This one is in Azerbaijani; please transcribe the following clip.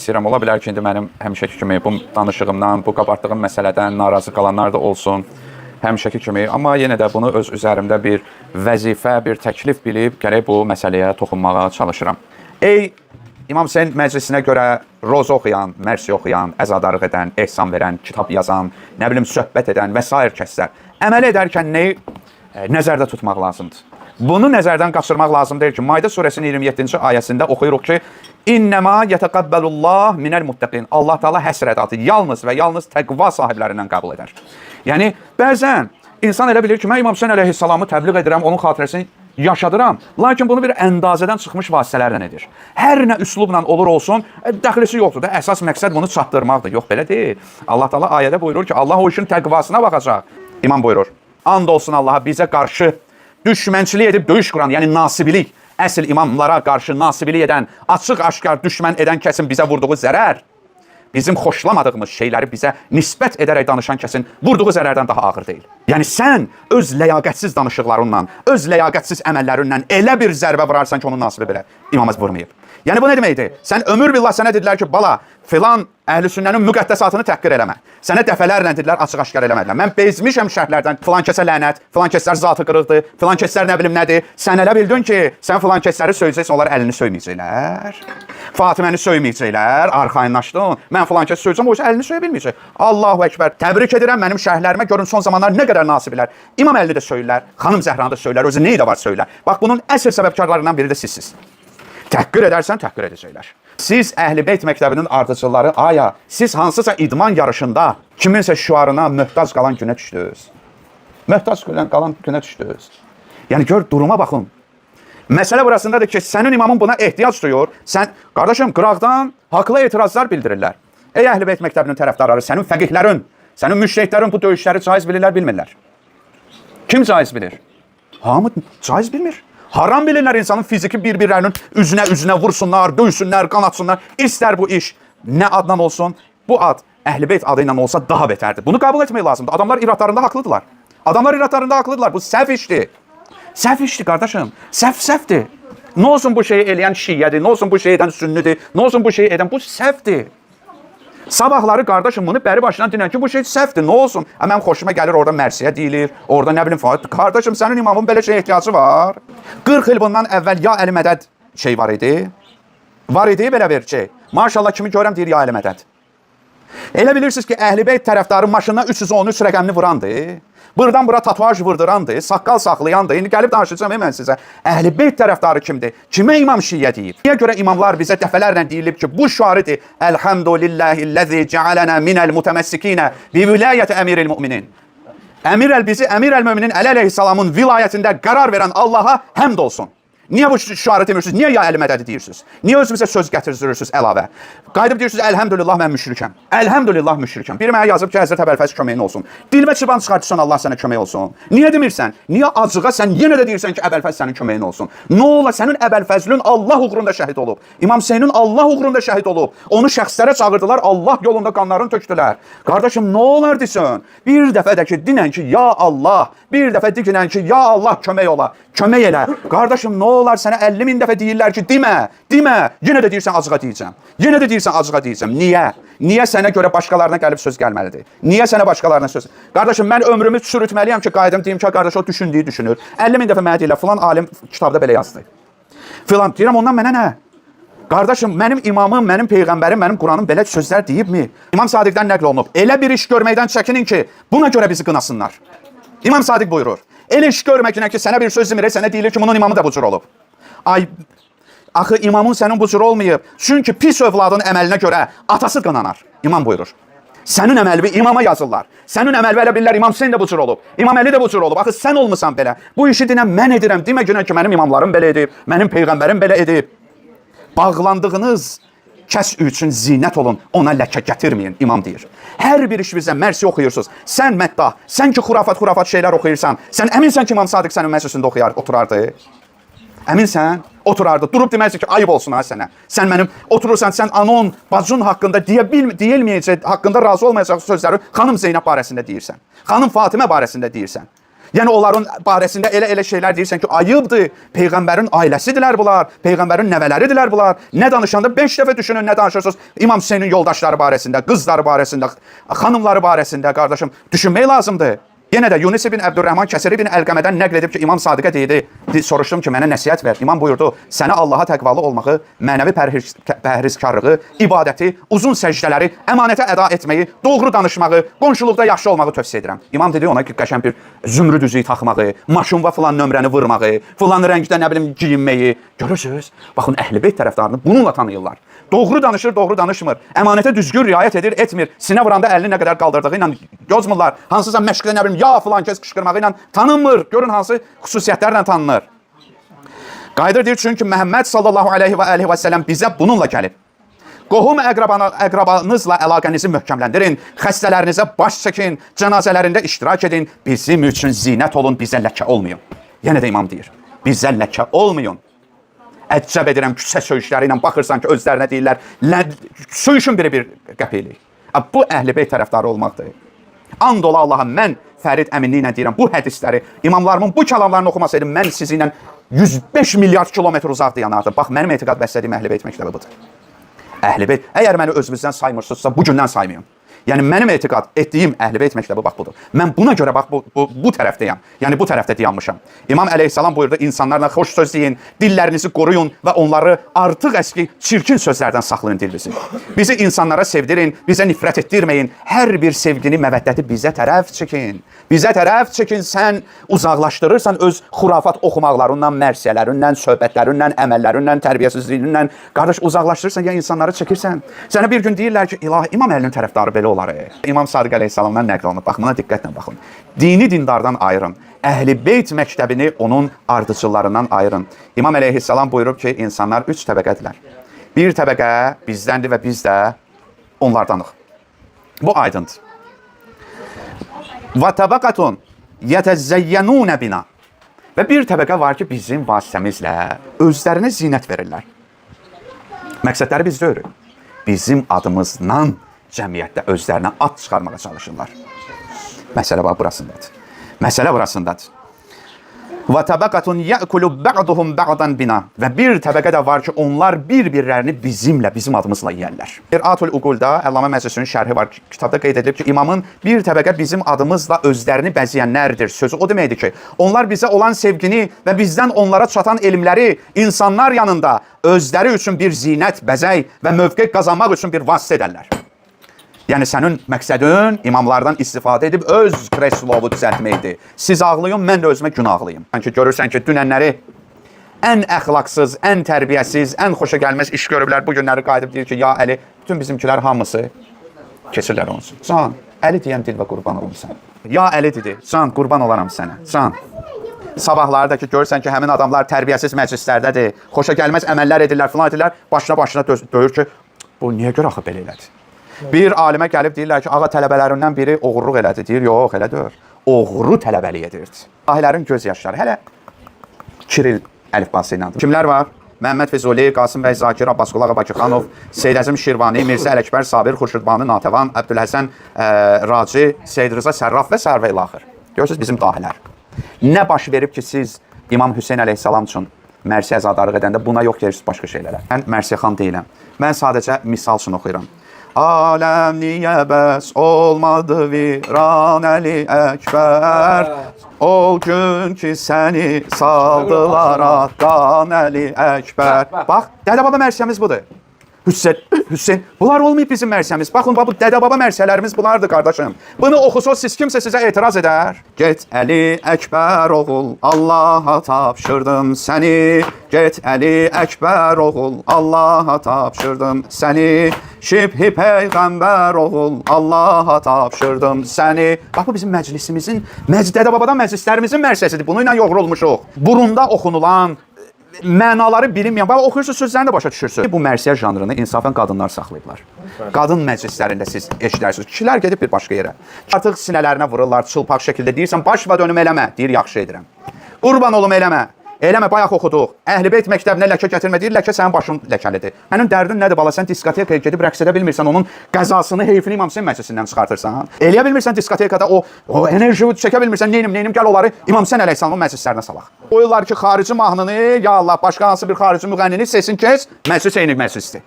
istəyirəm. Ola bilər ki, indi mənim həmişəki kimi bu danışığımdan, bu qabardığım məsələdən narazı qalanlar da olsun. Həmişəki kimi. Amma yenə də bunu öz üzərimdə bir vəzifə, bir təklif bilib gərək bu məsələyə toxunmağa çalışıram. Ey İmam Hüseyn məclisinə görə roza oxuyan, mərsi oxuyan, əzadarlıq edən, ehsan verən, kitab yazan, nə bilim söhbət edən və s. kəslər əməl edərkən nəyi nəzərdə tutmaq lazımdır? Bunu nəzərdən qaçırmaq lazımdır ki, Maide surəsinin 27-ci ayəsində oxuyuruq ki, İnnəmə yətəqəbbəlullah minəl muttəqin. Allah Teala həsr ədatı yalnız və yalnız təqva sahiblərindən qəbul edər. Yəni, bəzən insan elə bilir ki, mən İmam Hüseyn əleyhissalamı təbliğ edirəm, onun xatirəsini yaşadıram. Lakin bunu bir əndazədən çıxmış vasitələrlə edir. Hər nə üslubla olur olsun, dəxlisi yoxdur da. Əsas məqsəd bunu çatdırmaqdır. Yox, belə deyil. Allah Teala ayədə buyurur ki, Allah o işin təqvasına baxacaq. İmam buyurur, and olsun Allaha bizə qarşı düşmənçilik edib döyüş quran, yəni nasibilik, əsl imamlara qarşı nasibilik edən, açıq-aşkar düşmən edən kəsin bizə vurduğu zərər, bizim xoşlamadığımız şeyləri bizə nisbət edərək danışan kəsin vurduğu zərərdən daha ağır deyil. Yəni sən öz ləyaqətsiz danışıqlarınla, öz ləyaqətsiz əməllərindən elə bir zərbə vurarsan ki, onun nasibi belə imamız vurmayıb. Yəni bu nə deməkdir? Sən ömür billah sənə dedilər ki, bala, filan əhl-i sünnənin müqəddəsatını təhqir eləmə. Sənə dəfələrlə dedilər, açıq-aşkar eləmədilər. Mən bezmişəm şərhlərdən, filan kəsə lənət, filan kəslər zatı qırıqdır, filan kəslər nə bilim nədir. Sən elə bildin ki, sən filan kəsləri söyləyəcəksən, onlar əlini söyməyəcəklər. Fatiməni söyməyəcəklər, arxayınlaşdın. Mən filan kəsi söyləyəcəm, o isə əlini söyə bilməyəcək. Allahu Əkbər. Təbrik edirəm mənim şərhlərimə, görün son zamanlar nə qədər nasiblər. İmam Əlini də söyləyirlər, xanım Zəhranı da söyləyirlər, özü neyi də var söyləyirlər. Bax, bunun əsl səbəbkarlarından biri də sizsiniz. Təhqir edərsən, təhqir edəcəklər. Siz Əhl-i Beyt məktəbinin ardıcıları, aya, siz hansısa idman yarışında kiminsə şüarına möhtac qalan günə düşdünüz. Möhtac qalan günə düşdünüz. Yəni, gör, duruma baxın. Məsələ burasındadır ki, sənin imamın buna ehtiyac duyur. Sən, qardaşım, qıraqdan haqlı etirazlar bildirirlər. Ey Əhl-i Beyt məktəbinin tərəfdarları, sənin fəqihlərin, sənin müşrihlərin bu döyüşləri caiz bilirlər, bilmirlər. Kim caiz bilir? Hamı caiz bilmir. Haram bilirlər insanın fiziki bir-birlərinin üzünə vursunlar, döysünlər, qanatsınlar. İstər bu iş nə adla olsun, bu ad Əhl-i Beyt adı ilə olsa daha betərdir. Bunu qəbul etmək lazımdır. Adamlar iradlarında haqlıdırlar. Adamlar iradlarında haqlıdırlar. Bu səhv işdir. Səhv işdir, qardaşım. Səhvdir. Nə olsun bu şeyi eləyən şiyyədir, nə olsun bu şeyi edən sünnidir, nə olsun bu şeyi edən, bu səhvdir. Sabahları qardaşım bunu bəri başından dinlən ki, bu şey səhvdir, nə olsun? Mənim xoşuma gəlir, orada mərsiyə deyilir, orada nə bilim falan. Qardaşım, sənin imamın belə şey ehtiyacı var. 40 il bundan əvvəl ya Əli Mədəd şey var idi. Var idi belə bir şey. Maşallah kimi görəm deyir ya Əli Mədəd. Elə bilirsiniz ki, Əhl-i Beyt tərəfdarı maşınına 313 rəqəmini vurandı. Buradan bura tatuaj vurdurandı, saqqal saxlayandı. İndi gəlib danışacağım mən sizə. Əhl-i Beyt tərəfdarı kimdir? Kimə imam şiyyə deyib? Niyə görə imamlar bizə dəfələrlə deyilib ki, bu şüarıdır. Elhamdülillahillazi cealana minel mutemessikinə bi vilayəti əmiril müminin. Əmir əl-müminin Əli əleyhissalamın vilayətində qərar verən Allaha həmd olsun. Niyə bu şüarı demirsiniz? Niyə ya Əli Mədədi deyirsiniz? Niyə özünüzə söz gətirsiniz əlavə? Qayıdıb deyirsiniz, əlhəmdülillah mən müşrikəm. Əlhəmdülillah müşrikəm. Biri mənə yazıb ki, Həzrət Əbəlfəz köməyin olsun. Dilmə çıban çıxartırsan, Allah sənə kömək olsun. Niyə demirsən? Niyə acığa sən yenə də deyirsən ki, Əbəlfəz sənin köməyin olsun? Nə ola, sənin Əbəlfəzlün Allah uğrunda şəhid olub. İmam Hüseynin Allah uğrunda şəhid olub. Onu şəxslərə çağırdılar, Allah yolunda qanlarını tökdülər. Qardaşım, nə olar desin? Bir dəfə də ki, dinən ki, ya Allah. Bir dəfə dinən ki, ya Allah kömək ola. Kömək elə. Qardaşım, nə olar sənə 50 min dəfə deyirlər ki, demə. Yenə də deyirsən acığa deyəcəm. Yenə də deyirsən acığa deyəcəm. Niyə? Niyə sənə görə başqalarına gəlib söz gəlməlidir? Niyə sənə başqalarına söz? Qardaşım, mən ömrümü çürütməliyəm ki, qayıdım deyim ki, qardaş o düşündüyü düşünür. 50 min dəfə mənə deyirlər, filan alim kitabda belə yazdı. Filan, deyirəm ondan mənə nə? Qardaşım, mənim imamım, mənim peyğəmbərim, mənim Quranım belə sözlər deyibmi? İmam Sadiqdən nəql olunub. Elə bir iş görməkdən çəkinin ki, buna görə bizi qınasınlar. İmam Sadiq buyurur. Elə iş görməkdən ki, sənə bir söz demir, sənə deyilir ki, bunun imamı da bu cür olub. Ay, axı imamın sənin bu cür olmayıb. Çünki pis övladın əməlinə görə atası qınanar. İmam buyurur. Sənin əməlvi imama yazırlar. Sənin əməlvi elə bilirlər, İmam Hüseyn də bu cür olub. İmam Əli də bu cür olub. Axı sən olmusan belə. Bu işi dinən mən edirəm. Demə günə ki, mənim imamlarım belə edib, mənim peyğəmbərim belə edib. Bağlandığınız kəs üçün zinət olun, ona ləkə gətirməyin, imam deyir. Hər bir iş bizə mərsi oxuyursunuz. Sən məddah, sən ki xurafat şeylər oxuyursan, sən əminsən ki, İmam Sadiq sənin məclisində oturardı. Əminsən, oturardı. Durub deməzsin ki, ayıb olsun ha sənə. Sən mənim oturursan, sən anon, bacun haqqında deyilməyəcək, haqqında razı olmayacaq sözləri xanım Zeynəb barəsində deyirsən. Xanım Fatimə barəsində deyirsən. Yəni onların barəsində elə şeylər deyirsən ki, ayıbdır. Peyğəmbərin ailəsidirlər bunlar, peyğəmbərin nəvələridirlər bunlar. Nə danışanda 5 dəfə düşünün, nə danışırsınız? İmam Hüseynin yoldaşları barəsində, qızları barəsində, xanımları barəsində, qardaşım, düşünmək lazımdır. Yenə də Yunus ibn Əbdürrəhman Kəsiri ibn Əlqəmədən nəql edib ki, İmam Sadiqə deyildi, soruşdum ki, mənə nəsihət ver. İmam buyurdu, sənə Allaha təqvalı olmağı, mənəvi pərhizkarlığı, ibadəti, uzun səcdələri, əmanətə əda etməyi, doğru danışmağı, qonşuluqda yaxşı olmağı tövsiyə edirəm. İmam dedi ona ki, qəşəng bir zümrüd üzüyü taxmağı, maşınva filan nömrəni vurmağı, filan rəngdə nə bilim giyinməyi. Görürsünüz? Baxın, Əhl-i-Beyt tərəfdarını bununla tanıyırlar. Doğru danışır, doğru danışmır. Əmanətə düzgün riayət edir, etmir. Sinə vuranda əlini nə qədər qaldırdığı ilə yozmurlar. Hansısa məşqdə nə bilim ya filan kəs qışqırmağı ilə tanınmır. Görün hansı xüsusiyyətlərlə tanınır. Qayıdır deyir çünki Məhəmməd sallallahu aleyhi və səlləm bizə bununla gəlib. Qohum əqrabanızla əlaqənizi möhkəmləndirin, xəstələrinizə baş çəkin, cənazələrində iştirak edin, bizim üçün zinət olun, bizə ləkə olmayın. Yenə də imam deyir, bizə ləkə olmayın. Əcəb edirəm, küçə söyüşləri ilə baxırsan ki, özlərinə deyirlər, söyüşün biri bir qəpiklik. Bu Əhl-i-Beyt tərəfdarı olmaqdır. And ola Allaha, mən Fərid əminliklə deyirəm, bu hədisləri, imamlarımın bu kəlamlarını oxumasaydım, mən sizinlə 105 milyard kilometr uzaqda yanardım. Bax, mənim etiqad bəslədiyim Əhl-i-Beyt məktəbi budur. Əhl-i-Beyt, əgər məni özünüzdən saymırsınızsa, bugündən saymayın. Yəni, mənim etiqad etdiyim Əhl-i-Beyt məktəbi bax budur. Mən buna görə bax, bu tərəfdəyəm. Yəni, bu tərəfdə dayanmışam. İmam əleyhissalam buyurdu, insanlarla xoş söz deyin, dillərinizi qoruyun və onları artıq əski, çirkin sözlərdən saxlayın dilinizi. Bizi insanlara sevdirin, bizə nifrət etdirməyin. Hər bir sevgini, məvəddəti bizə tərəf çəkin. Bizə tərəf çəkin, sən uzaqlaşdırırsan öz xurafat oxumaqlarından, mərsiyələrindən, söhbətlərindən, əməllərindən, tərbiyəsizliyindən. Qardaş, uzaqlaşdırırsan, ya insanları çəkirsən. Sənə bir gün deyirlər ki, ilahi, İmam Əlinin tərəfdarı belə olar. İmam Sadiq əleyhissalamdan nəql olunub. Baxımına diqqətlə baxın. Dini dindardan ayırın. Əhl-i-Beyt məktəbini onun ardıcıllarından ayırın. İmam əleyhissalam buyurub ki, insanlar 3 təbəqədirlər. Bir təbəqə bizdəndir və biz də onlardanıq. Bu aydındır. Və təbəqətun yətəzzəyyənunə bina. Və bir təbəqə var ki, bizim vasitəmizlə özlərinə zinət verirlər. Məqsədləri biz deyirik. Bizim adımızla cəmiyyətdə özlərinə ad çıxarmağa çalışırlar. Məsələ burasındadır. Məsələ burasındadır. Və təbəqətun yə'kulu bə'duhum bə'dan bina. Və bir təbəqə də var ki, onlar bir-birlərini bizimlə, bizim adımızla yeyərlər. Mir'atul Uqulda Əllamə Məclisinin şərhi var. Kitabda qeyd edilib ki, imamın bir təbəqə bizim adımızla özlərini bəzəyənlərdir. Sözü o deməkdir ki, onlar bizə olan sevgini və bizdən onlara çatan elmləri insanlar yanında özləri üçün bir zinət, bəzək və mövqe qazanmaq üçün bir vasitə edərlər. Yəni, sənin məqsədin imamlardan istifadə edib öz kreslovu düzəltməkdir. Siz ağlayın, mən də özümə günahlayım. Çünki görürsən ki, dünənləri ən əxlaqsız, ən tərbiyəsiz, ən xoşa gəlməz iş görüblər. Bu günləri qayıdıb deyir ki, ya Əli, bütün bizimkilər hamısı keçirlər olsun. Can, Əli deyən dil və qurban olun sən. Ya Əli dedi, can, qurban olaram sənə, can. Sabahları da ki, görürsən ki, həmin adamlar tərbiyəsiz məclislərdədir, xoşa gəlməz əməllər edirlər, filan edirlər, başına döyür ki, bu niyə görə axı belə elədi? Bir alimə gəlib deyirlər ki, ağa tələbələrindən biri oğurluq elədi. Deyir, yox, elə deyir. Oğru tələbəlik edirdi. Dahilərin göz yaşları. Hələ Kiril əlifbası ilə. Kimlər var? Məhəmməd Füzuli, Qasım bəy Zakir, Abbasqulu ağa Bakırxanov, Seyyid Əzim Şirvani, Mirzə Ələkbər Sabir, Xurşudbanu Natəvan, Əbdülhəsən Raci, Seyyid Rıza Sərraf və Sərvə ilaxır. Görürsünüz, bizim dahilər. Nə baş verib ki, siz İmam Hüseyn əleyhissalam üçün mərsiyə əzadarlıq edəndə buna yox gerirsiniz başqa şeylərə. Mən mərsiyə xan deyiləm. Mən sadəcə misal üçün oxuyuram. Aləm niyə bəs olmadı viran Əli Əkbər? O gün ki səni saldılar atdan Əli Əkbər. Bax, Dədə-Baba mərsiyəmiz budur. Hüseyn, bunlar olmayıb bizim mərsiyəmiz. Baxın, bu Dədə-Baba mərsiyələrimiz bunlardır, qardaşım. Bunu oxusuz siz kimsə sizə etiraz edər. Get Əli Əkbər oğul, Allaha tapşırdım səni. Get Əli Əkbər oğul, Allaha tapşırdım səni. Şibhi Peyğəmbər oğul, Allaha tapşırdım səni. Bax, bu bizim məclisimizin, Dədə-Babadan məclislərimizin mərsiyəsidir. Bununla yoğrulmuşuq. Burunda oxunulan mənaları bilinməyən, oxuyursunuz, sözlərini də başa düşürsünüz. Bu mərsiyə janrını insafən qadınlar saxlayıblar. Qadın məclislərində siz eşidərsiniz. Kişilər gedib bir başqa yerə. Artıq sinələrinə vururlar, çılpaq şəkildə deyirsən, baş və dönüm eləmə. Deyir, yaxşı edirəm. Qurban olum eləmə. Eləmə, bayaq oxuduq. Əhlibeyt məktəbinə ləkə gətirmə deyir, ləkə sənin başın ləkəlidir. Mənim dərdin nədir bala? Sən diskotekaya gedib rəqs edə bilmirsən, onun qəzasını, heyfini İmam Hüseyn məclisindən çıxartırsan. Eləyə bilmirsən diskotekada o enerji çəkə bilmirsən, neynim, gəl onları İmam Hüseyn əleyhissalamın məclislərinə salaq. Qoyurlar ki, xarici mahnını, ya Allah, başqa hansı bir xarici müğənnini sesin kes, məclis eyni məclisdir.